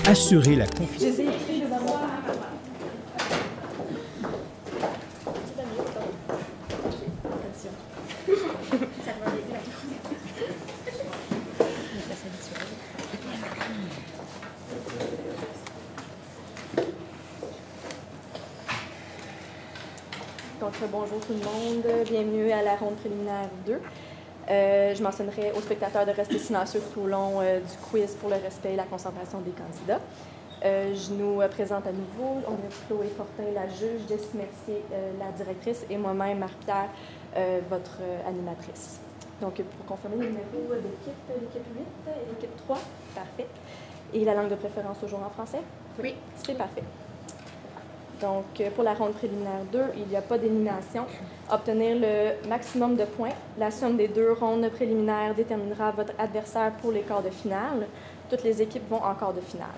assurer la confiance. Je les ai écrits d'abord. Donc, bonjour tout le monde, bienvenue à la ronde préliminaire 2. Je mentionnerai aux spectateurs de rester silencieux tout au long du quiz pour le respect et la concentration des candidats. Je nous présente à nouveau, on est Chloé Fortin, la juge, Jessie Mercier, la directrice, et moi-même, Marie-Pierre, votre animatrice. Donc, pour confirmer les numéros d'équipe, l'équipe 8 et l'équipe 3, parfait. Et la langue de préférence toujours en français? Oui. C'est parfait. Donc, pour la ronde préliminaire 2, il n'y a pas d'élimination. Obtenir le maximum de points. La somme des deux rondes préliminaires déterminera votre adversaire pour les quarts de finale. Toutes les équipes vont en quart de finale.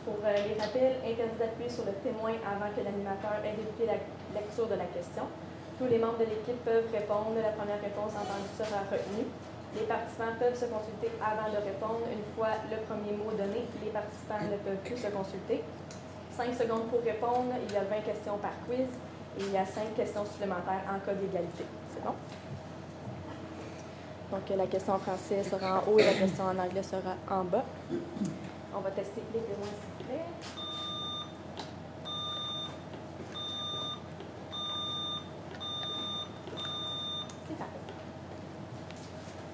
Pour les rappels, interdit d'appuyer sur le témoin avant que l'animateur ait débuté la lecture de la question. Tous les membres de l'équipe peuvent répondre. La première réponse entendue sera retenue. Les participants peuvent se consulter avant de répondre. Une fois le premier mot donné, les participants ne peuvent plus se consulter. 5 secondes pour répondre. Il y a 20 questions par quiz et il y a 5 questions supplémentaires en cas d'égalité. C'est bon? Donc, la question en français sera en haut et la question en anglais sera en bas. On va tester les témoins, s'il vous plaît.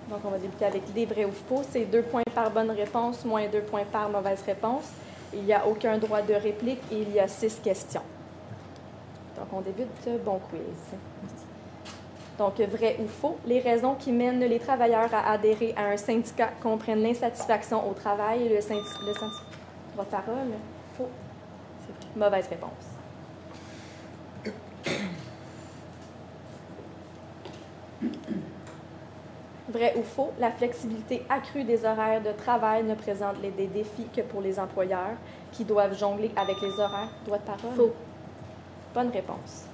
Donc, on va débuter avec les vrais ou faux. C'est 2 points par bonne réponse, moins 2 points par mauvaise réponse. Il n'y a aucun droit de réplique et il y a 6 questions. Donc, on débute. Bon quiz. Donc, vrai ou faux, les raisons qui mènent les travailleurs à adhérer à un syndicat comprennent l'insatisfaction au travail et le syndicat. Votre parole? Faux. Mauvaise réponse. Vrai ou faux, la flexibilité accrue des horaires de travail ne présente des défis que pour les employeurs qui doivent jongler avec les horaires. Droit de parole? Faux. Bonne réponse.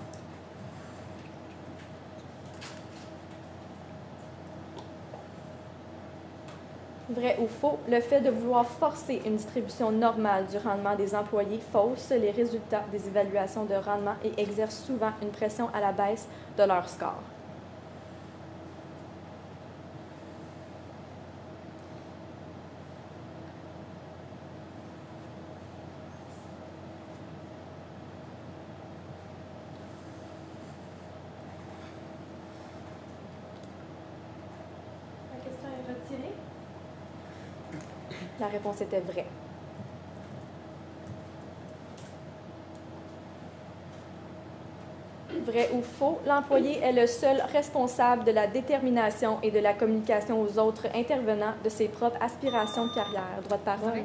Vrai ou faux, le fait de vouloir forcer une distribution normale du rendement des employés fausse les résultats des évaluations de rendement et exerce souvent une pression à la baisse de leur score. La question est retirée. La réponse était vraie. Vrai ou faux, l'employé est le seul responsable de la détermination et de la communication aux autres intervenants de ses propres aspirations de carrière. Droit de parole? Oui.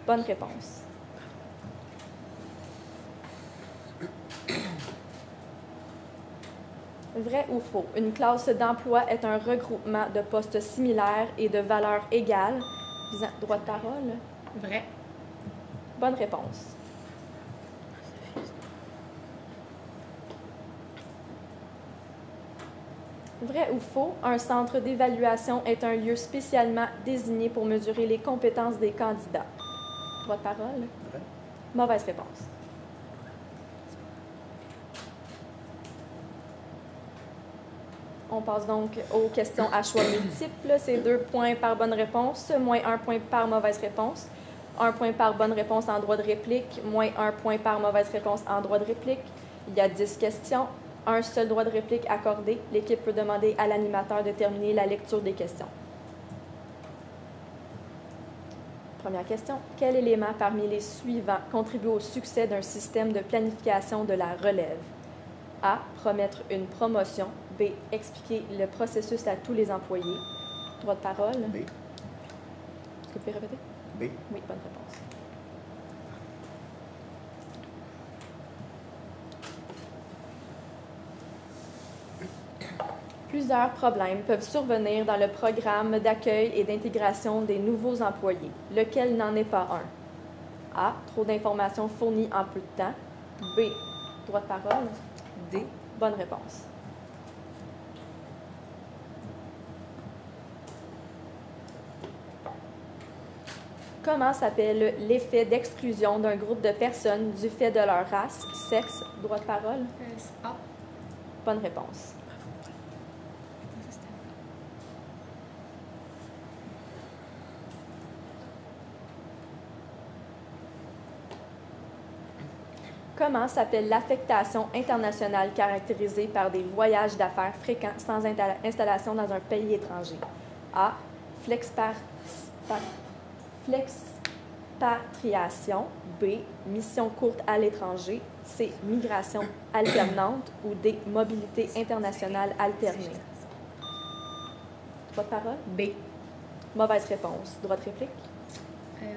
Bonne réponse. Vrai ou faux, une classe d'emploi est un regroupement de postes similaires et de valeurs égales visant droit de parole? Vrai. Bonne réponse. Vrai ou faux, un centre d'évaluation est un lieu spécialement désigné pour mesurer les compétences des candidats. Droit de parole? Vrai. Mauvaise réponse. On passe donc aux questions à choix multiples. C'est 2 points par bonne réponse, moins 1 point par mauvaise réponse. 1 point par bonne réponse en droit de réplique, moins 1 point par mauvaise réponse en droit de réplique. Il y a 10 questions, un seul droit de réplique accordé. L'équipe peut demander à l'animateur de terminer la lecture des questions. Première question. Quel élément parmi les suivants contribue au succès d'un système de planification de la relève? A. Promettre une promotion. B. Expliquer le processus à tous les employés. Droit de parole? B. Est-ce que vous pouvez répéter? B. Oui, bonne réponse. Plusieurs problèmes peuvent survenir dans le programme d'accueil et d'intégration des nouveaux employés. Lequel n'en est pas un? A. Trop d'informations fournies en peu de temps. B. Droit de parole? D. Bonne réponse. Comment s'appelle l'effet d'exclusion d'un groupe de personnes du fait de leur race, sexe, droit de parole? A. Bonne réponse. Comment s'appelle l'affectation internationale caractérisée par des voyages d'affaires fréquents sans installation dans un pays étranger? A. Flexpatriation. B. Mission courte à l'étranger. C. Migration alternante. Ou D. Mobilité internationale alternée. Droit de parole? B. Mauvaise réponse. Droit de réplique? Oui.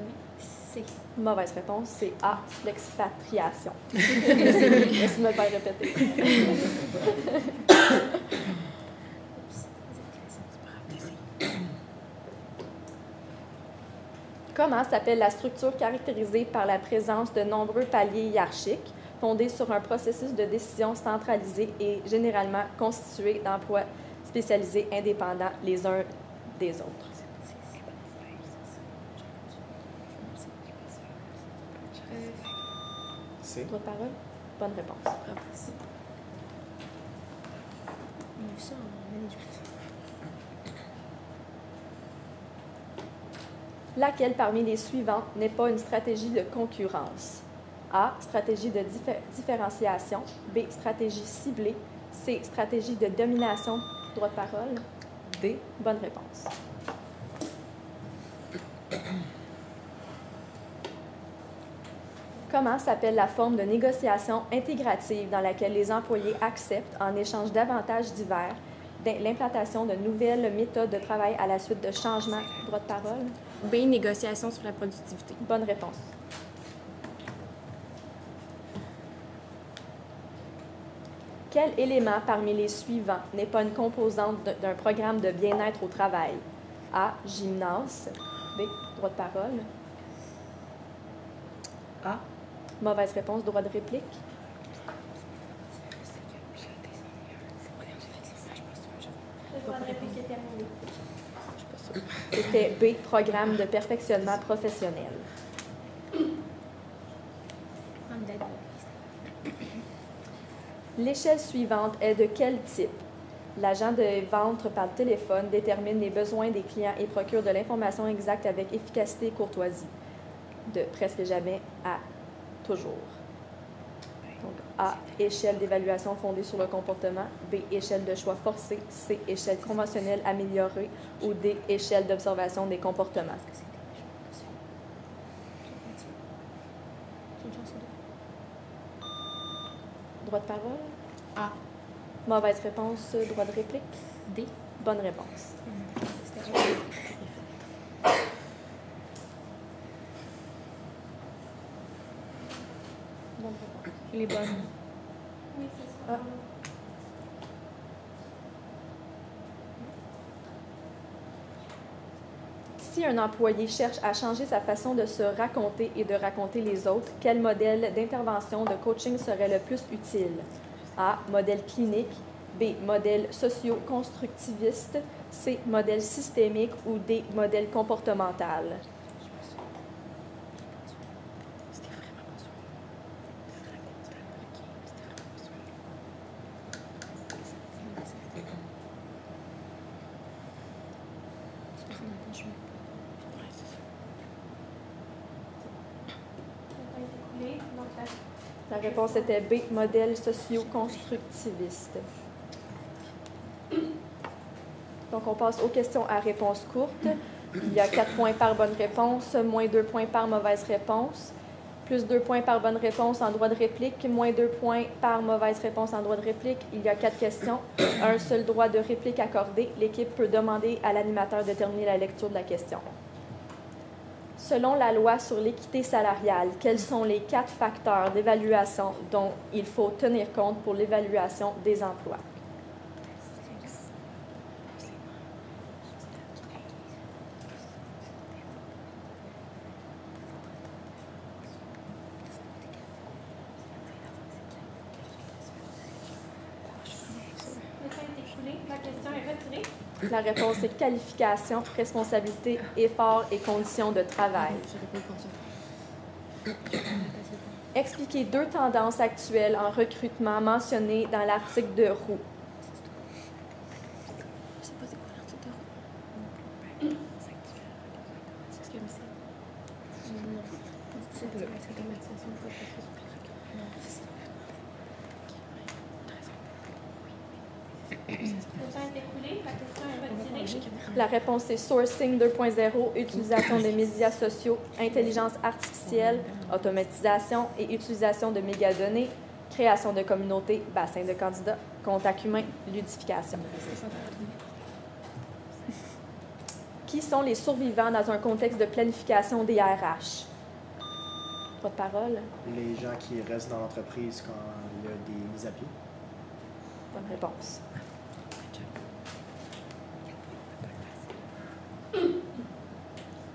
C. Mauvaise réponse, c'est A. L'expatriation. Merci de me le faire répéter. Comment s'appelle la structure caractérisée par la présence de nombreux paliers hiérarchiques, fondée sur un processus de décision centralisé et généralement constitué d'emplois spécialisés indépendants les uns des autres? C. Droit de parole? Bonne réponse. Laquelle parmi les suivantes n'est pas une stratégie de concurrence? A. Stratégie de différenciation. B. Stratégie ciblée. C. Stratégie de domination. Droit de parole? D. Bonne réponse. Comment s'appelle la forme de négociation intégrative dans laquelle les employés acceptent, en échange d'avantages divers, l'implantation de nouvelles méthodes de travail à la suite de changements? Droit de parole? B. Négociation sur la productivité. Bonne réponse. Quel élément parmi les suivants n'est pas une composante d'un programme de bien-être au travail? A. Gymnase. B. Droit de parole. A. Mauvaise réponse. Droit de réplique. Le droit de réplique est terminé. C'était B. Programme de perfectionnement professionnel. L'échelle suivante est de quel type? L'agent de vente par téléphone détermine les besoins des clients et procure de l'information exacte avec efficacité et courtoisie. De presque jamais à toujours. Donc, A, échelle d'évaluation fondée sur le comportement. B, échelle de choix forcé. C, échelle conventionnelle améliorée. Ou D, échelle d'observation des comportements. Droit de parole? A. Mauvaise réponse. Droit de réplique? D. Bonne réponse. Bonne réponse. Les bonnes. Oui, c'est ça. Ah. Si un employé cherche à changer sa façon de se raconter et de raconter les autres, quel modèle d'intervention de coaching serait le plus utile? A. Modèle clinique. B. Modèle socio-constructiviste. C. Modèle systémique. Ou D. Modèle comportemental. Donc, La réponse était B. Modèle socio-constructiviste. Donc, on passe aux questions à réponse courte. Il y a 4 points par bonne réponse, moins 2 points par mauvaise réponse, plus 2 points par bonne réponse en droit de réplique, moins 2 points par mauvaise réponse en droit de réplique. Il y a 4 questions, un seul droit de réplique accordé. L'équipe peut demander à l'animateur de terminer la lecture de la question. Selon la loi sur l'équité salariale, quels sont les 4 facteurs d'évaluation dont il faut tenir compte pour l'évaluation des emplois? le temps est écoulé. La question est retirée. La réponse est qualification, responsabilité, effort et conditions de travail. Expliquez 2 tendances actuelles en recrutement mentionnées dans l'article de Roux. Je sais pas c'est quoi l'article de Roux. C'est ce que c'est. Non. C'est pas l'automatisation de processus. Non, c'est ça. Le temps est écoulé, la question est retirée. La réponse est sourcing 2.0, utilisation des médias sociaux, intelligence artificielle, automatisation et utilisation de mégadonnées, création de communautés, bassin de candidats, contact humain, ludification. Qui sont les survivants dans un contexte de planification des RH? Pas de parole? Les gens qui restent dans l'entreprise quand il y a des mises à pied. Bonne réponse.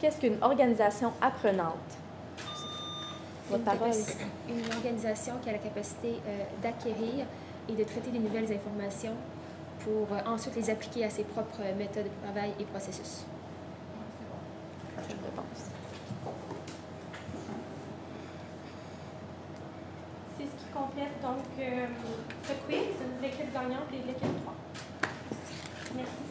Qu'est-ce qu'une organisation apprenante? Votre parole. Une organisation qui a la capacité d'acquérir et de traiter des nouvelles informations pour ensuite les appliquer à ses propres méthodes de travail et processus. Bonne réponse. C'est ce qui complète donc ce quiz, l'équipe gagnante et l'équipe 3. Merci.